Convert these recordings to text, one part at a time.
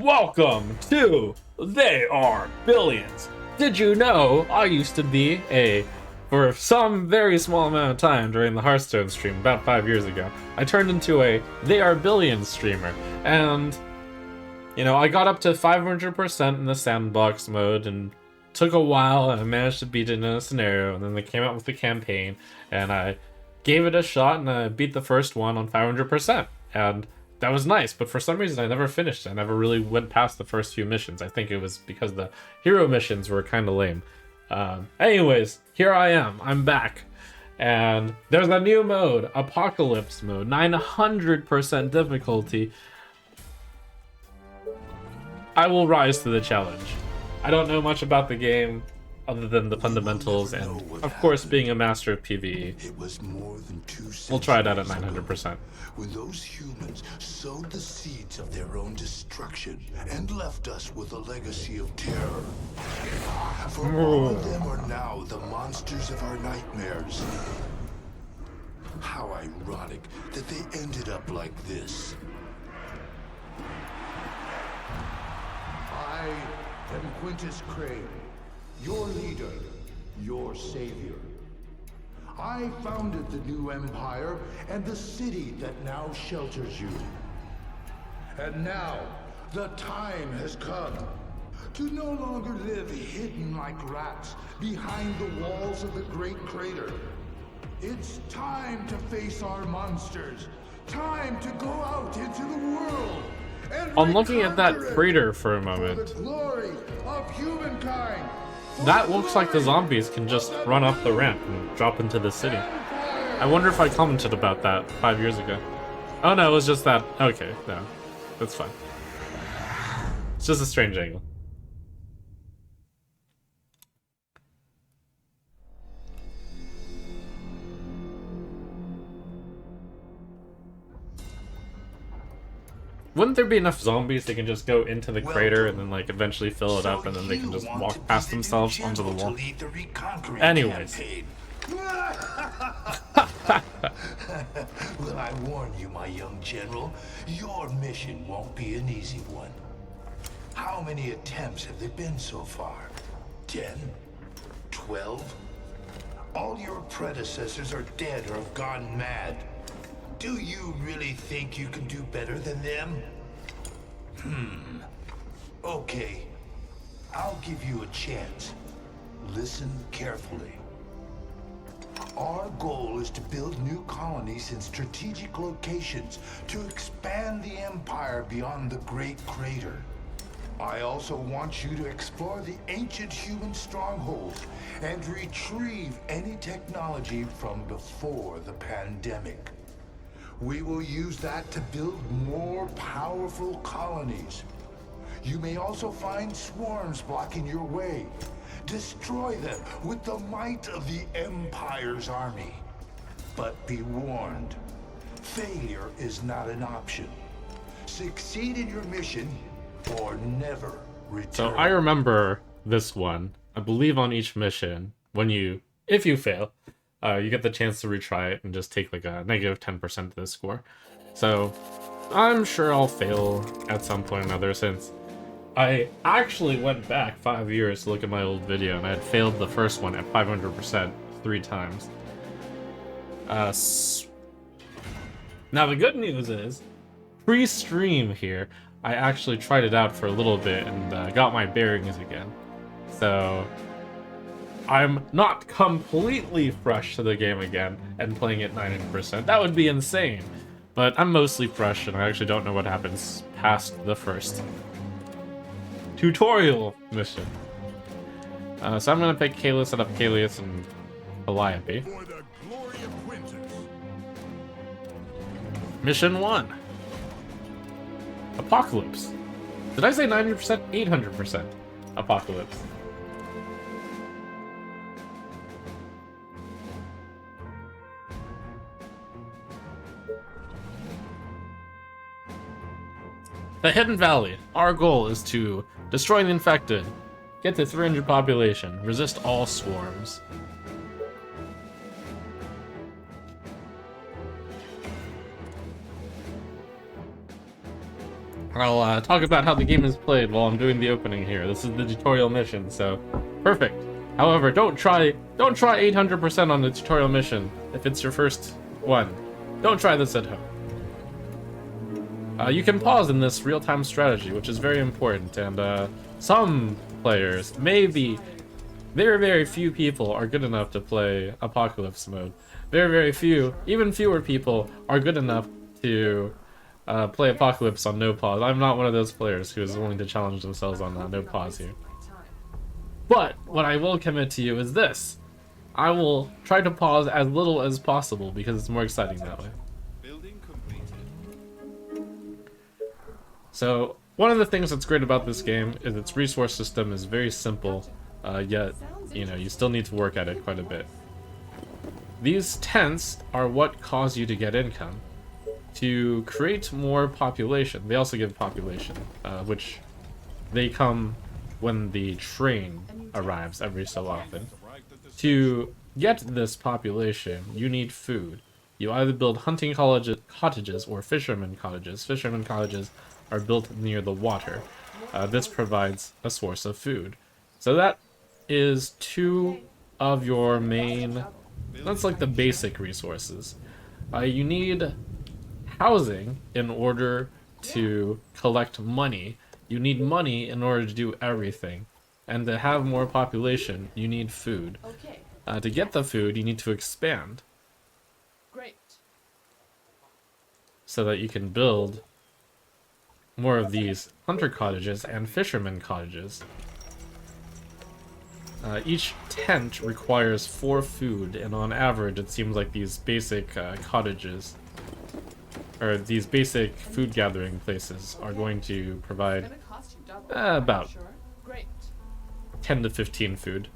Welcome to They Are Billions. Did you know I used to be for some very small amount of time during the Hearthstone stream about 5 years ago, I turned into a They Are Billions streamer. And, I got up to 500% in the sandbox mode and took a while, and I managed to beat it in a scenario, and then they came out with the campaign, and I gave it a shot, and I beat the first one on 500%. And that was nice, but for some reason I never finished it. I never really went past the first few missions. I think it was because the hero missions were kind of lame. Anyways, here I am. I'm back. And there's a new mode, Apocalypse mode, 900% difficulty. I will rise to the challenge. I don't know much about the game other than the fundamentals, and of course being a master of PvE. It was more than 2 We'll try it out at 900%. When those humans sowed the seeds of their own destruction and left us with a legacy of terror. For all of them are now the monsters of our nightmares. How ironic that they ended up like this. I am Quintus Crane, your leader, your savior. I founded the new empire and the city that now shelters you. And now, the time has come to no longer live hidden like rats behind the walls of the Great Crater. It's time to face our monsters. Time to go out into the world. I'm looking at that crater for a moment. For the glory of humankind. That looks like the zombies can just run up the ramp and drop into the city. I wonder if I commented about that 5 years ago. Oh no, it was just that. Okay, no. That's fine. It's just a strange angle. Wouldn't there be enough zombies they can just go into the crater and then like eventually fill it up and then they can just walk past themselves onto the wall? Anyways. Well, I warn you, my young general, your mission won't be an easy one. How many attempts have there been so far? 10? 12? All your predecessors are dead or have gone mad. Do you really think you can do better than them? Okay. I'll give you a chance. Listen carefully. Our goal is to build new colonies in strategic locations to expand the Empire beyond the Great Crater. I also want you to explore the ancient human strongholds and retrieve any technology from before the pandemic. We will use that to build more powerful colonies. You may also find swarms blocking your way. Destroy them with the might of the Empire's army. But be warned, failure is not an option. Succeed in your mission or never return. So I remember this one. I believe on each mission, if you fail, you get the chance to retry it and just take like a negative 10% of the score. So I'm sure I'll fail at some point or another, since I actually went back 5 years to look at my old video and I had failed the first one at 500% 3 times. Now the good news is, pre-stream here, I actually tried it out for a little bit and got my bearings again. So I'm not completely fresh to the game again and playing it 900%. That would be insane. But I'm mostly fresh and I actually don't know what happens past the first tutorial mission. So I'm gonna pick Kalis, set up Kalius and Calliope. For the glory of Quintus. Mission 1. Apocalypse. Did I say 90%? 800%. Apocalypse. The Hidden Valley. Our goal is to destroy the infected, get to 300 population, resist all swarms. I'll talk about how the game is played while I'm doing the opening here. This is the tutorial mission, so perfect. However, don't try 800% on the tutorial mission if it's your first one. Don't try this at home. You can pause in this real-time strategy, which is very important, and some players, maybe very, very few people are good enough to play Apocalypse mode. Very, very few, even fewer people are good enough to play Apocalypse on no pause. I'm not one of those players who is willing to challenge themselves on no pause here. But what I will commit to you is this. I will try to pause as little as possible because it's more exciting that way. So one of the things that's great about this game is its resource system is very simple, yet you still need to work at it quite a bit. These tents are what cause you to get income. To create more population, they also give population, which they come when the train arrives every so often. To get this population, you need food. You either build hunting cottages or fisherman cottages. Fisherman cottages are built near the water. This provides a source of food. So that is two of your main, that's like the basic resources. You need housing in order to collect money. You need money in order to do everything. And to have more population, you need food. To get the food, you need to expand. Great. So that you can build more of these hunter cottages and fisherman cottages. Each tent requires 4 food, and on average it seems like these basic cottages, or these basic food gathering places, are going to provide about 10 to 15 food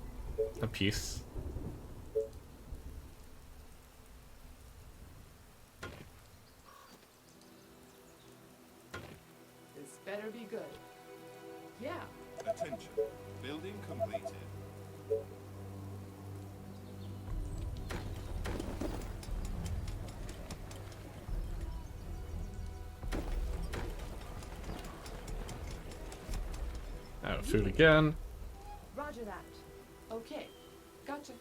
a piece. This better be good. Yeah. Attention. Building completed. Out of food again. Roger that. Okay. Gotcha.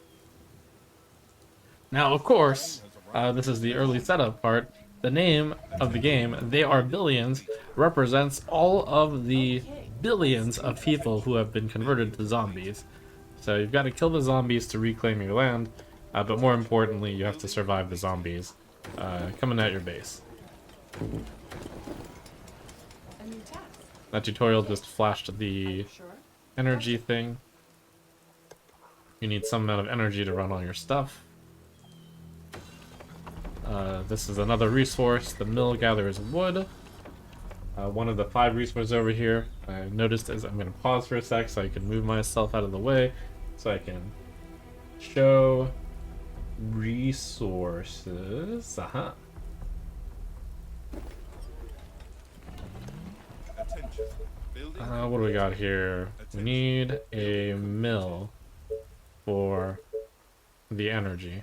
Now, of course, this is the early setup part. The name of the game, They Are Billions, represents all of the billions of people who have been converted to zombies. So you've got to kill the zombies to reclaim your land, but more importantly, you have to survive the zombies coming at your base. A new task. That tutorial just flashed the Sure. energy thing. You need some amount of energy to run all your stuff. This is another resource. The mill gathers wood. One of the 5 resources over here. I noticed as I'm going to pause for a sec so I can move myself out of the way so I can show resources. Attention. Building What do we got here? We need a mill for the energy.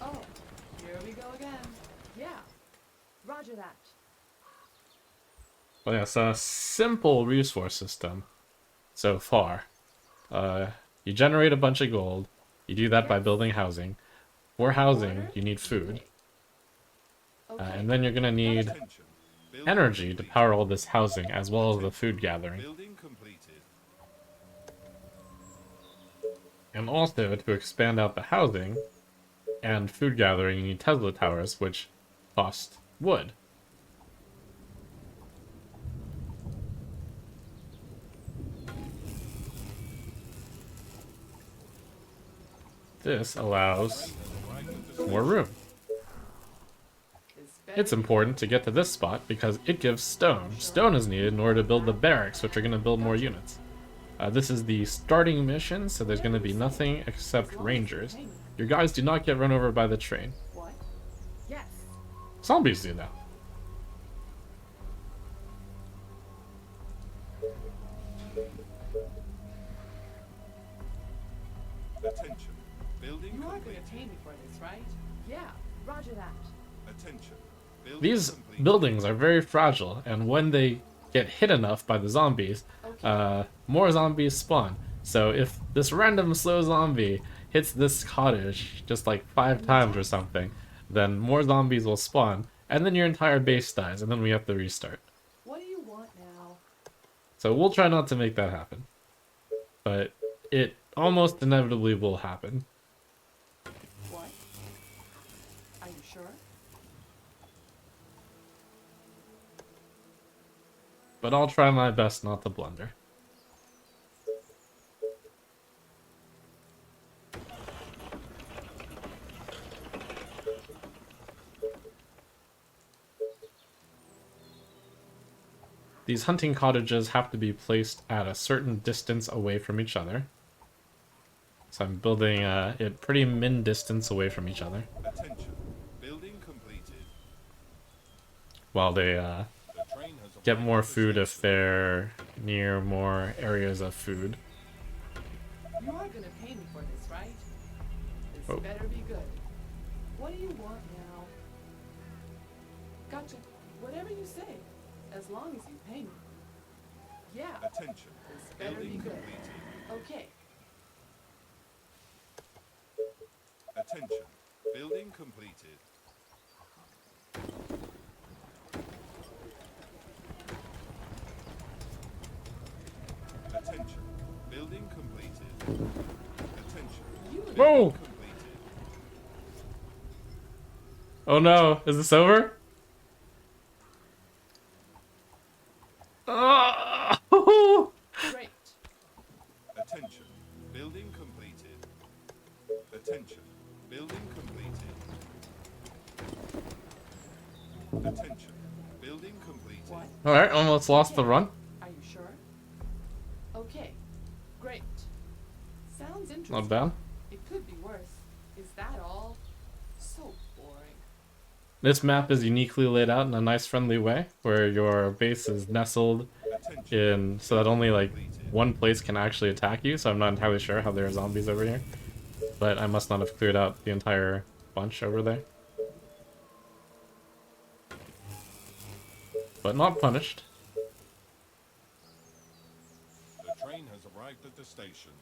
Oh, here we go again. Yeah. Roger that. Well, yeah, it's a simple resource system so far. You generate a bunch of gold. You do that by building housing. For housing, you need food. And then you're going to need attention. Building energy to completed. power all this housing, as well as the food gathering. Building completed. And also, to expand out the housing and food gathering, you need Tesla towers, which cost wood. This allows more room. This better It's important to get to this spot because it gives stone. Stone is needed in order to build the barracks, which are going to build more units. This is the starting mission, so there's going to be nothing except rangers. Your guys do not get run over by the train. What? Yes. Zombies do now. Attention. Building You are going completed. to pay me for this, right? Yeah. Roger that. Attention. Building These complete. buildings are very fragile, and when they get hit enough by the zombies, more zombies spawn. So if this random slow zombie hits this cottage just like 5 times or something, then more zombies will spawn, and then your entire base dies, and then we have to restart. What do you want now? So we'll try not to make that happen. But it almost inevitably will happen. What? Are you sure? But I'll try my best not to blunder. These hunting cottages have to be placed at a certain distance away from each other. So I'm building it pretty min distance away from each other. Attention. Building completed. While they The train has get arrived more at the food if station. they're near more areas of food. You are gonna pay me for this, right? This Oh. better be good. What do you want now? Gotcha. Whatever you say, as long as you pay me. Yeah, Attention. this better be Building good. completed. Okay. Attention. Building completed. Attention. Building completed. Attention. You Whoa! Building completed. Oh no, is this over? Oh! great. Attention. Building completed. Attention. Building completed. Attention. Building completed. What? Alright, almost lost the run. Are you sure? Okay. Great. Sounds interesting. Not bad. It could be worse. Is that all? So boring. This map is uniquely laid out in a nice friendly way, where your base is nestled Attention. in so that only like one place can actually attack you, so I'm not entirely sure how there are zombies over here. But I must not have cleared out the entire bunch over there. But not punished. The train has arrived at the station.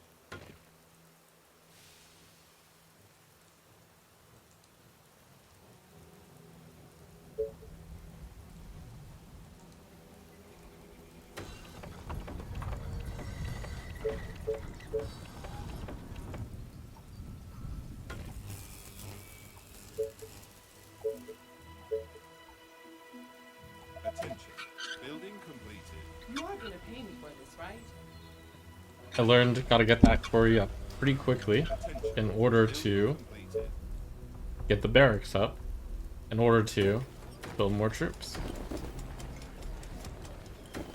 Attention. Building completed. You are gonna pay me for this, right? I learned gotta get that quarry up pretty quickly Attention. in order Building to completed. get the barracks up, in order to build more troops.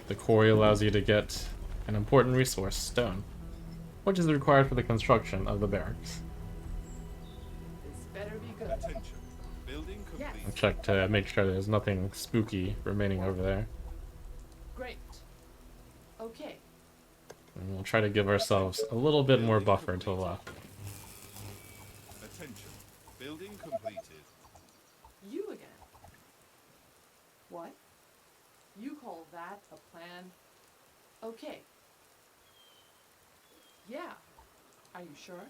The quarry allows you to get an important resource, stone, which is required for the construction of the barracks. This better be good. Attention. Building Yes. complete. I'll check to make sure there's nothing spooky remaining over there. Great. Okay. And we'll try to give ourselves a little bit more buffer to the left. Attention. Building completed. You again. What? You call that a plan? Okay. Yeah. Are you sure?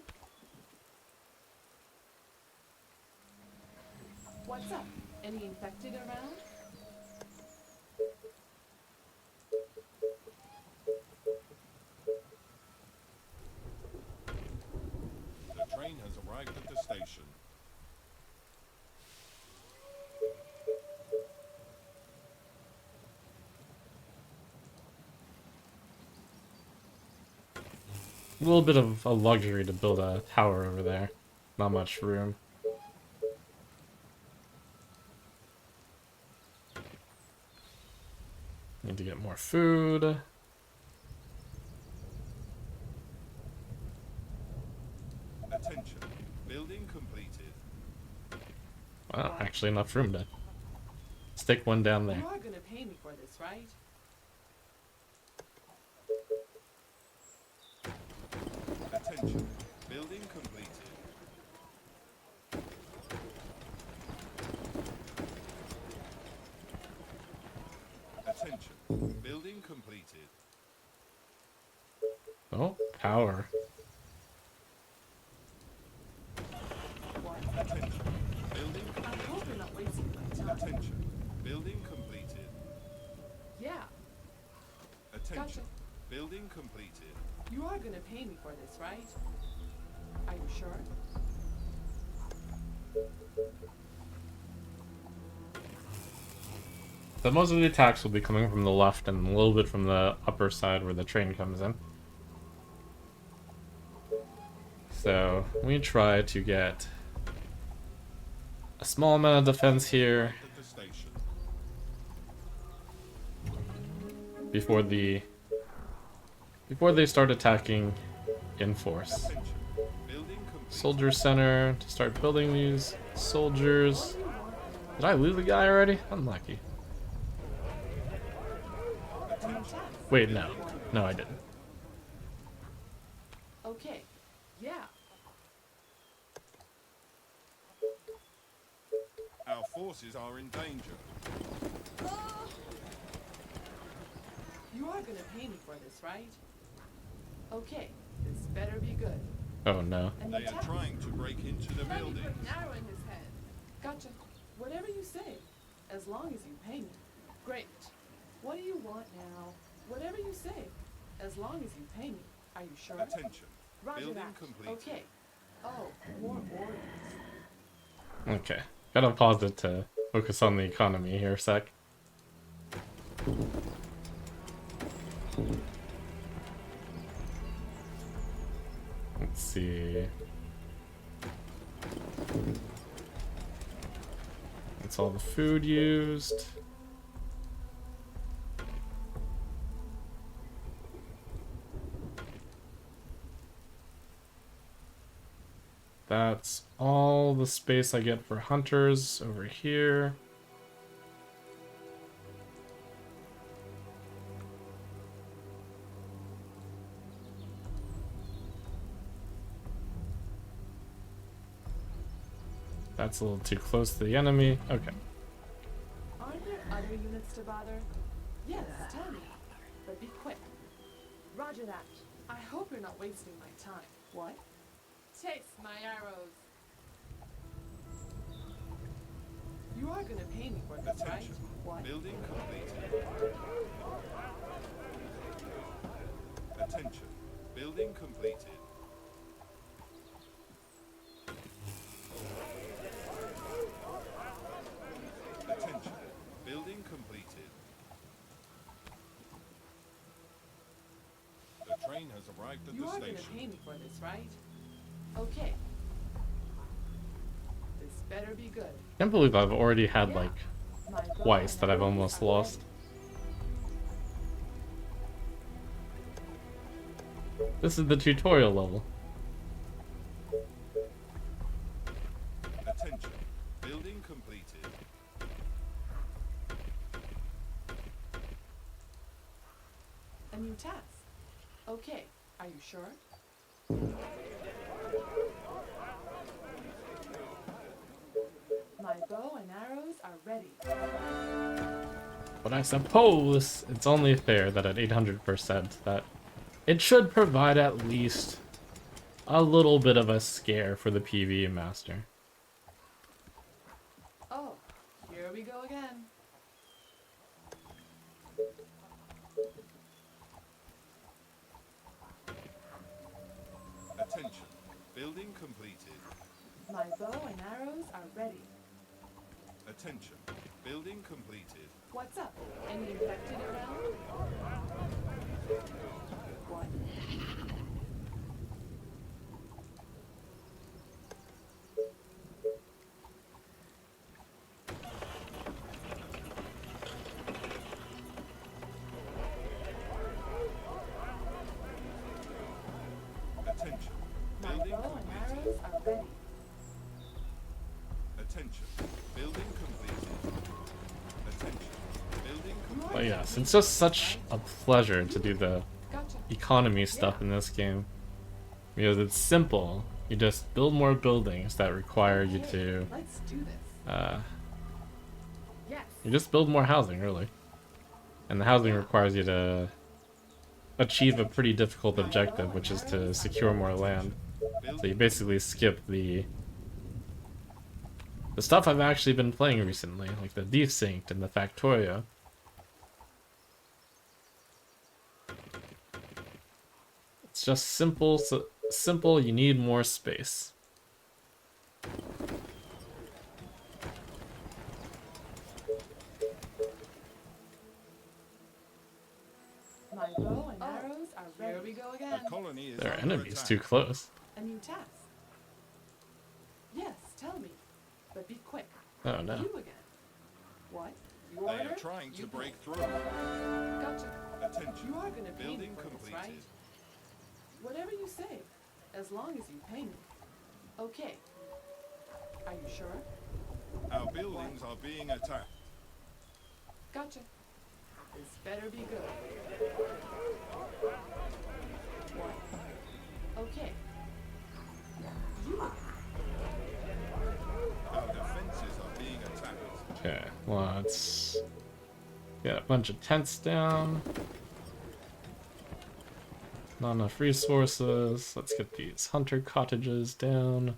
What's up? Any infected around? The train has arrived at the station. A little bit of a luxury to build a tower over there. Not much room. Need to get more food. Attention. Building completed. Well, actually enough room to stick one down there. You are gonna pay me for this, right? Attention. Building completed. Building completed. Oh, power. What? Attention. Building I hope you're not wasting my time. attention. Building completed. Yeah, Attention. Gotcha. Building completed. you are gonna pay me for this, right? Are you sure? So most of the attacks will be coming from the left and a little bit from the upper side where the train comes in. So we try to get a small amount of defense here At the station. before they start attacking in force. Attention. Building complete. Soldier center to start building these soldiers. Did I lose the guy already? Unlucky. Wait, no. No, I didn't. Okay, yeah. Our forces are in danger. You are gonna pay me for this, right? Okay, this better be good. Oh no. And They are attack. trying to break into the building. Arrow in his head. Gotcha. Whatever you say, as long as you pay me. Great. What do you want now? Whatever you say, as long as you pay me. Are you sure? Attention. Roger Building that. completed. Okay. Oh, more orders. Okay. Gotta pause it to focus on the economy here a sec. Let's see. That's all the food used. That's all the space I get for hunters over here. That's a little too close to the enemy. Okay. Aren't there other units to bother? Yes, tell me. But be quick. Roger that. I hope you're not wasting my time. What? Taste my arrows. You are gonna pay me for this, right? Attention. What? Building completed. Attention. Building completed. Attention. Building completed. The train has arrived at You the are gonna station. pay me for this, right? Okay. This better be good. Can't believe I've already had Yeah. like My bow twice and that I've arrows almost are lost. This is the tutorial level. Attention. Building completed. A new task. Okay, are you sure? My bow and arrows are ready. But I suppose it's only fair that at 800% that it should provide at least a little bit of a scare for the PvE Master. Oh, here we go again. Attention. Building completed. My bow and arrows are ready. Attention. Building completed. What's up? Any infected around? What? Attention. My Building bow and completed. arrows are ready. Attention. Building completed. Attention. Building completed. But yes, it's just such a pleasure to do the Gotcha. economy stuff in this game. Because it's simple. You just build more buildings that require you Okay, to, let's do this. uh, Yes. you just build more housing, really. And the housing requires you to achieve a pretty difficult objective, which is to secure more land. So you basically skip the stuff I've actually been playing recently, like the Desynced and the Factorio. It's just simple, so simple, you need more space. My bow and arrows are ready. Here we go again. A colony is Their under enemies attack. too close. A new task. Yes, tell me. But be quick. Oh no. You again. What? You They order? are trying to You break pay. through. Gotcha. Attention. You are gonna pay me Building for this, completed. right? Whatever you say, as long as you pay me. Okay. Are you sure? Our buildings are being attacked. Gotcha. This better be good. What? Okay. You again. Our defenses are being attacked. Okay, let's get a bunch of tents down. Not enough resources. Let's get these hunter cottages down.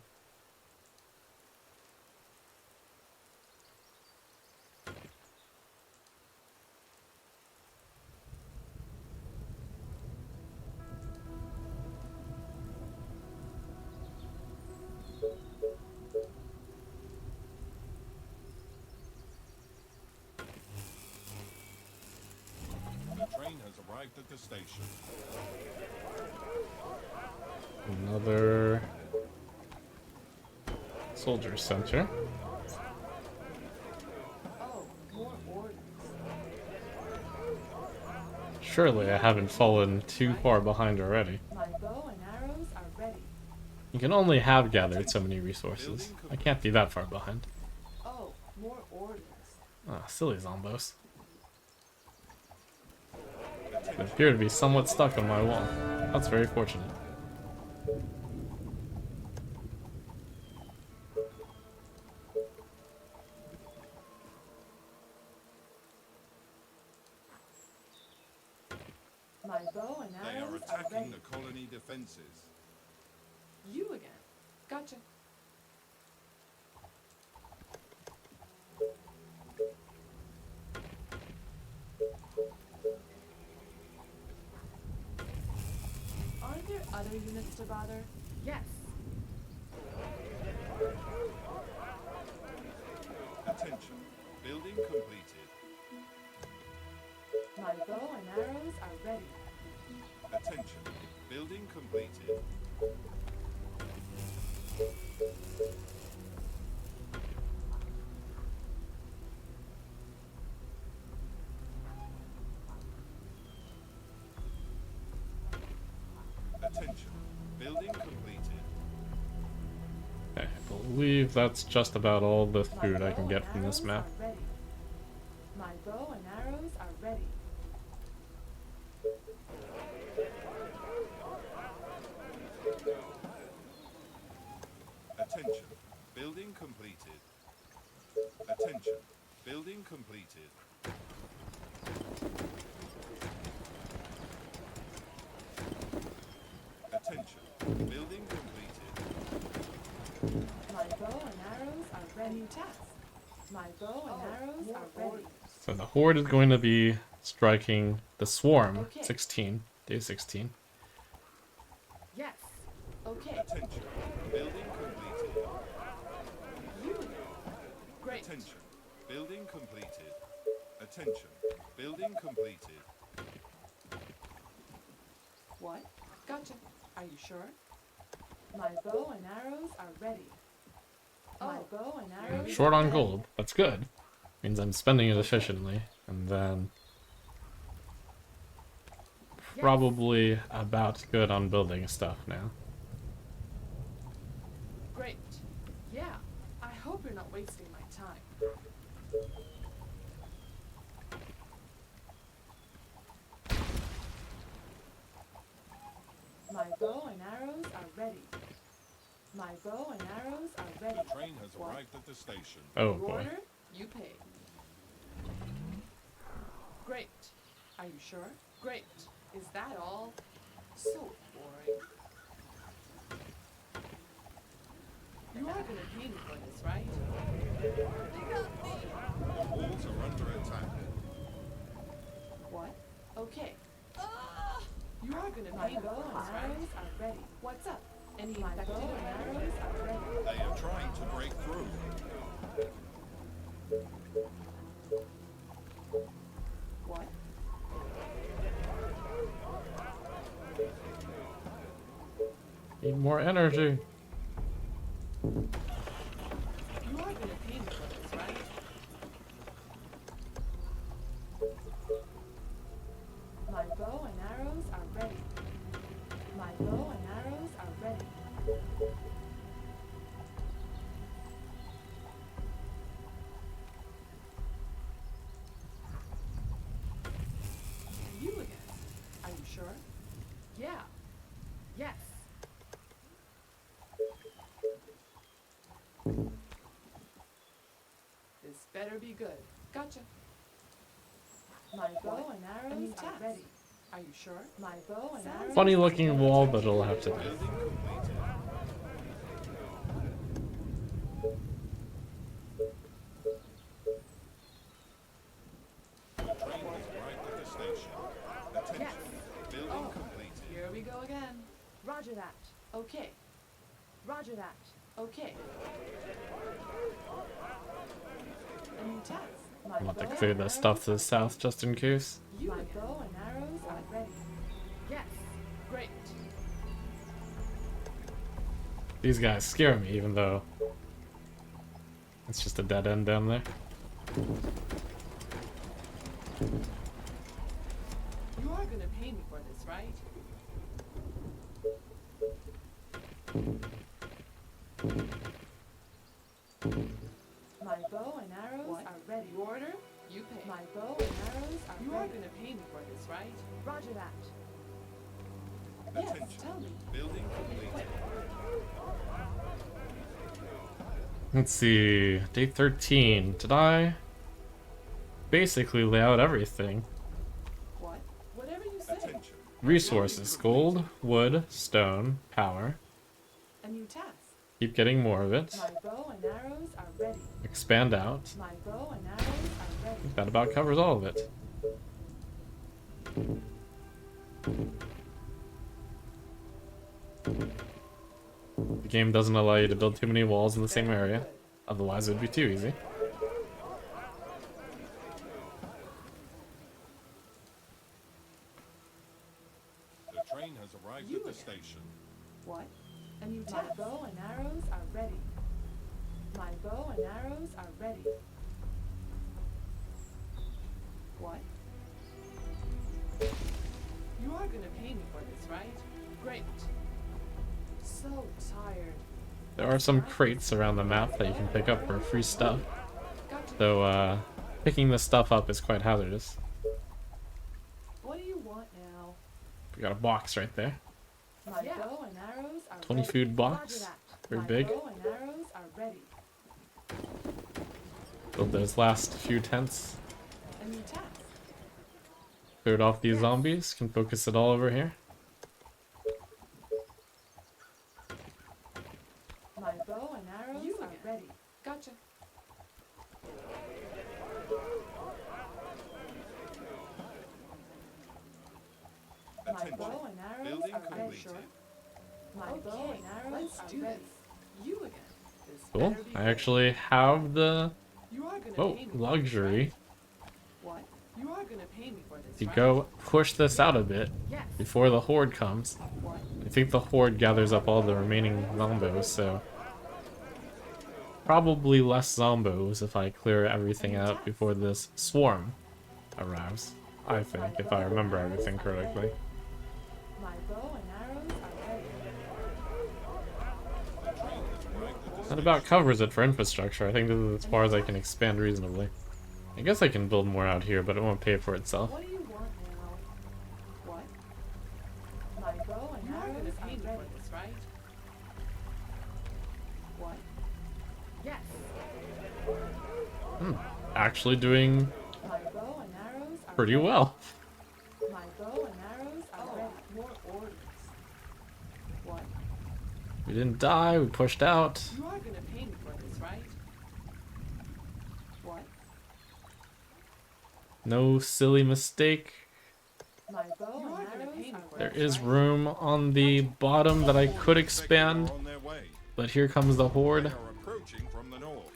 The train has arrived at the station. Another soldier center. Oh, more orders. Surely I haven't fallen too far behind already. My bow and arrows are ready. You can only have gathered so many resources. I can't be that far behind. Oh, more orders. Ah, silly zombos. They appear to be somewhat stuck on my wall. That's very fortunate. My bow and They are arrows are attacking ready. the colony defenses. You again. Gotcha. Aren't there other units to bother? Yes. Attention. Building completed. My bow and arrows are ready. Attention. Building completed. Attention. Building completed. Okay, I believe that's just about all the My food I bow can and get from this arrows map. are ready. My bow and arrows are ready. Attention. Building completed. Attention. Building completed. Attention. Building completed. My bow and arrows are ready. New task. My bow and arrows are ready. So the horde is going to be striking the swarm, Okay. 16, day 16. Yes. Okay. Attention. Building completed. You again. Great. Attention. Building completed. Attention. Building completed. What? Gotcha. Are you sure? My bow and arrows are ready. My bow and arrows. Short are on ready. gold. That's good. Means I'm spending it efficiently. And then Yes. probably about good on building stuff now. Great. Yeah. I hope you're not wasting my time. My bow and arrows are ready. My bow and arrows are ready. The train has What? arrived at the station. Oh You boy. order, you pay. Great. Are you sure? Great. Is that all? So boring. You are gonna pay me for this, right? The walls are under attack. What? Okay. You are gonna pay me for this, right? Are ready. What's up? Any infected arrows are ready. They are trying to break through. What? Need more energy. You are gonna pay me for this, right? My bow and arrows are ready. My bow and arrows are ready. You again. Are you sure? Yeah. Yes. This better be good. Gotcha. My bow and arrows are ready. Are you sure? My bow and arrows. Funny looking wall, but it'll have to do. Building completed. The train has arrived at the station. Attention. Yes. Building completed. Here we go again. Roger that. Okay. Roger that. Okay. A new task. My I'm about to bow clear and the stuff to the arrows south just in case. are- My bow and arrows are ready. Yes. Great. These guys scare me, even though it's just a dead end down there. You are gonna pay me for this, right? My bow and arrows are ready. You order, you pay. My bow and arrows are ready. You are gonna pay me for this, right? Roger that. Yes, Attention. tell me. Building completed. Let's see, day 13. Did I basically lay out everything? What? Whatever you say. Attention. Resources, gold, wood, stone, power. A new task. Keep getting more of it. My bow and arrows are ready. Expand out. My bow and arrows are ready. That about covers all of it. The game doesn't allow you to build too many walls in the same area, otherwise it would be too easy. The train has arrived You at the again. station. What? A new task. My bow and arrows are ready. My bow and arrows are ready. What? You are gonna pay me for this, right? Great. So tired. There are some crates around the map that you can pick up for free stuff, Gotcha. though picking this stuff up is quite hazardous. What do you want now? We got a box right there. My bow and arrows are 20 ready. food Roger box. that. Very My big. bow and arrows are ready. Build those last few tents. A new task. Cleared off these zombies. Can focus it all over here. My bow and arrows are ready. Gotcha. My Attention. bow and arrows Building are ready. completed. My bow and arrows are ready. You again. This Cool. better be I good. actually have the You are gonna pay me for this, luxury right? What? You are gonna pay me for this, to right? go push this out a bit Yes. before the horde comes. What? I think the horde gathers up all the remaining zombos, so probably less zombos if I clear everything out before this swarm arrives. I think, if I remember everything correctly. My bow and arrows are ready. The train has arrived at the That about covers it for infrastructure. I think this is as far as I can expand reasonably. I guess I can build more out here, but it won't pay for itself. What do you want now? What? My bow and arrows are ready. For this, right? What? Yes. Actually doing My bow and arrows are pretty ready. well. We didn't die, we pushed out. You are gonna pay me for this, right? What? No silly mistake. My bow and arrows are There ready, is right? room on the bottom that I could expand, On their way. but here comes the They horde. are approaching from the north.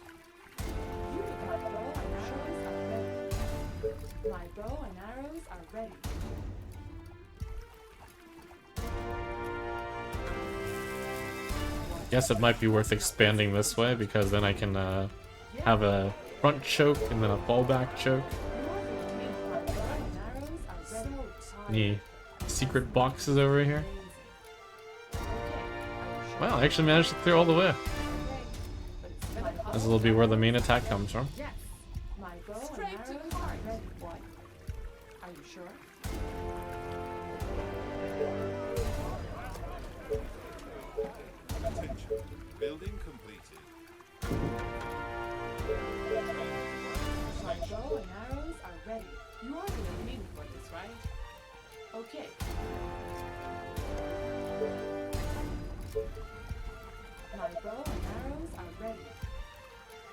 My bow and arrows are ready. My bow and arrows are ready. Guess it might be worth expanding this way because then I can have a front choke and then a fallback choke. My bow and arrows are ready. Any secret boxes over here? Wow, I actually managed to clear all the way. This will be where the main attack comes from. Yes. My bow and arrows are ready. What? Are you sure? Attention. Building completed. My bow and arrows are ready. You are gonna pay me for this, right? Okay. My bow and arrows are ready.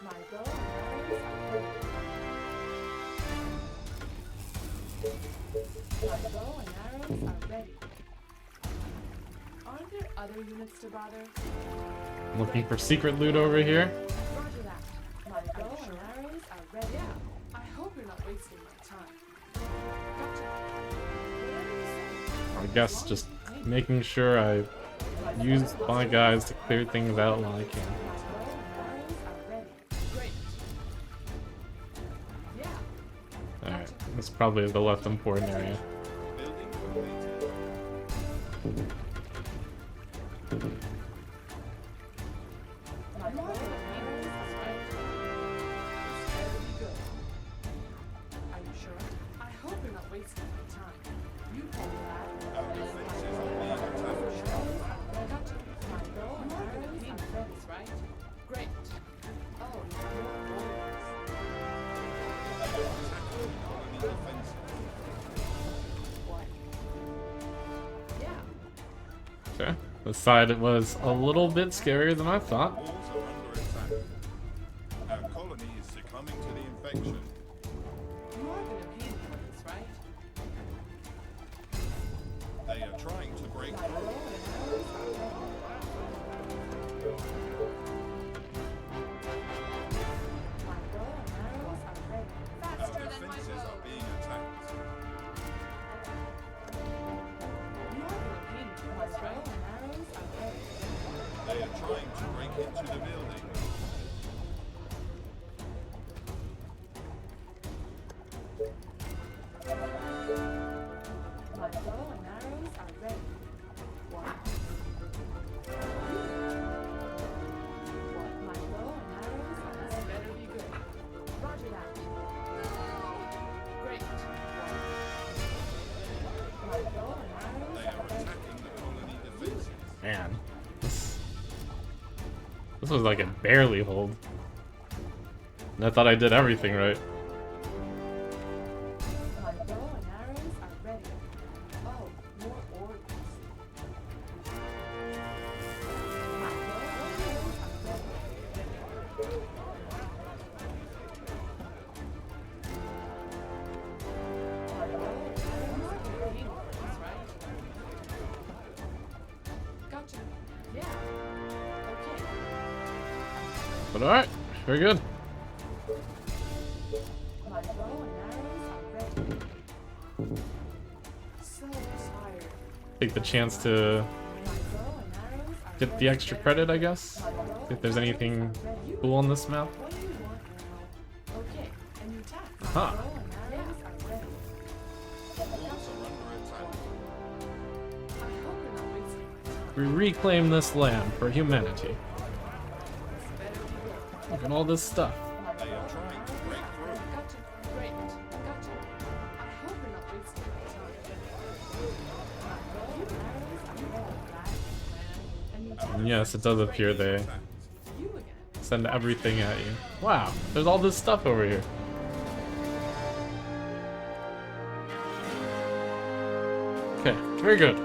My bow and arrows are ready. My bow and arrows are ready. Aren't there other units to bother? I'm looking for secret loot over here. Roger that. My bow and arrows are ready. Yeah. I hope you're not wasting my time. Gotcha. Whatever you say. I guess just making sure I use my guys to clear things out while I can. My bow and arrows are ready. Great. Yeah. Alright, that's probably the left important area. Building completed. My bow and arrows are ready. This better be good. Are you sure? I hope you're not wasting my time. You told me that. Our defenses are being attacked. Gotcha. My bow and arrows are ready, right? Great. Oh, you're They are attacking the colony defenses. what? Yeah. Okay. This side was a little bit scarier than I thought. Walls are under attack. Our colony is succumbing to the infection. You are gonna pay me for this, right? They are trying to break My bow through. and arrows are ready. My bow and arrows are ready. Our Faster than my defenses bow. are being attacked. You are gonna pay me for this, right? My bow and arrows are ready. They are trying to break into the building. My bow and arrows are ready. What? What? My bow and arrows are ready. This better be good. Roger that. Great. My bow and arrows They are are ready. attacking the colony defenses. Man. This was like a barely hold. And I thought I did everything right. My bow and arrows are ready. Oh, more orders. My bow and arrows are ready. My bow and arrows are ready for this, right? Gotcha. Yeah. Okay. But alright, very good. My bow and arrows are ready. So tired. Take the chance to My bow and arrows are get the extra credit, I guess. If there's anything cool on this map. What do you want now? Okay, and you attack. My Huh. bow and arrows are ready. Walls are under attack. I hope you're not wasting my time. We reclaim this land for humanity. This better be good. Look at all this stuff. My They bow are and trying to arrows break are through. ready. Gotcha. Great. Gotcha. I hope you're not wasting my time. My bow and arrows are ready, lad. And you attack. And yes, it does appear they Attacked. You again. send everything at you. Wow, there's all this stuff over here. Okay, very good.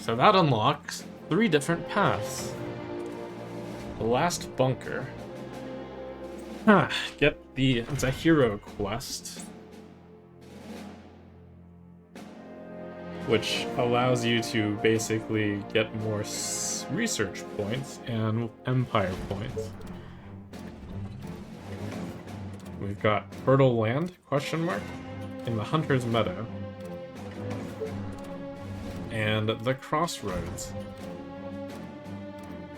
So that unlocks 3 different paths. The last bunker. It's a hero quest, which allows you to basically get more research points and empire points. We've got fertile land, question mark, in the Hunter's Meadow. And the Crossroads.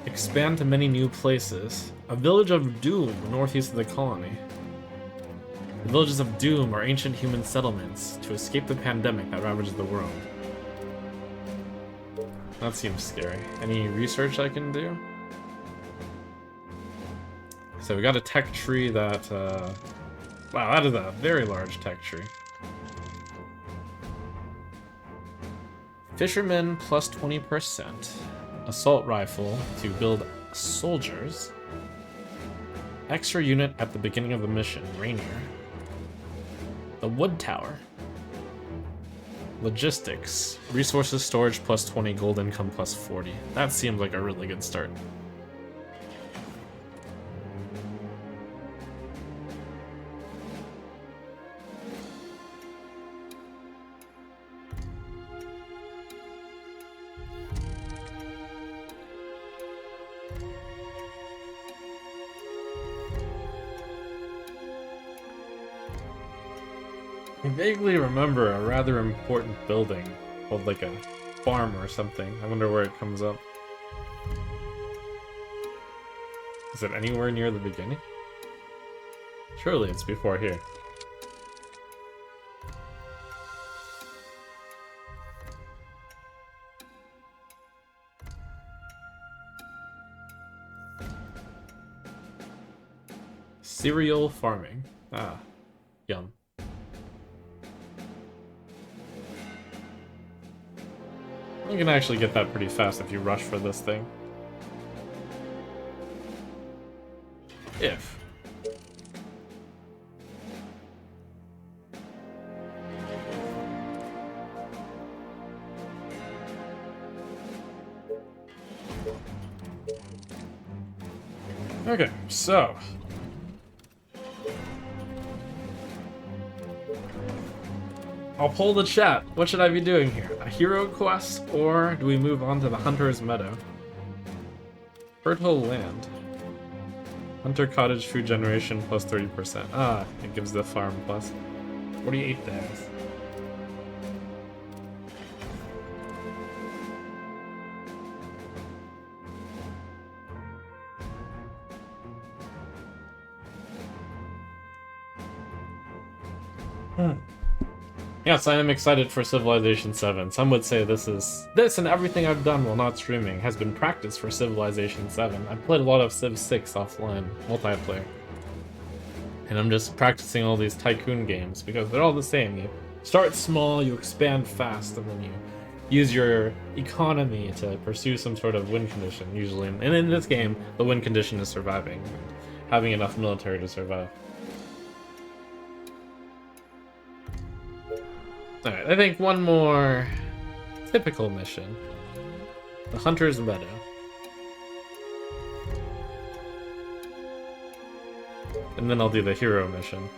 Expand to many new places. A village of Doom, northeast of the colony. The villages of Doom are ancient human settlements to escape the pandemic that ravages the world. That seems scary. Any research I can do? So we got a tech tree that, wow, that is a very large tech tree. Fisherman plus 20%. Assault rifle to build soldiers. Extra unit at the beginning of the mission, Rainier. The wood tower. Logistics. Resources storage plus 20, gold income plus 40. That seems like a really good start. I vaguely remember a rather important building called like a farm or something. I wonder where it comes up. Is it anywhere near the beginning? Surely it's before here. Cereal farming. Ah, yum. You can actually get that pretty fast if you rush for this thing. If. Okay, so. I'll poll the chat. What should I be doing here? A hero quest, or do we move on to the Hunter's Meadow? Fertile land. Hunter cottage food generation plus 30%. Ah, it gives the farm plus 48 days. Yes, I am excited for Civilization 7. Some would say this and everything I've done while not streaming has been practice for Civilization 7. I've played a lot of Civ 6 offline, multiplayer. And I'm just practicing all these tycoon games because they're all the same. You start small, you expand fast, and then you use your economy to pursue some sort of win condition, usually. And in this game, the win condition is surviving, and having enough military to survive. Alright, I think one more typical mission. The Hunter's Meadow. And then I'll do the hero mission.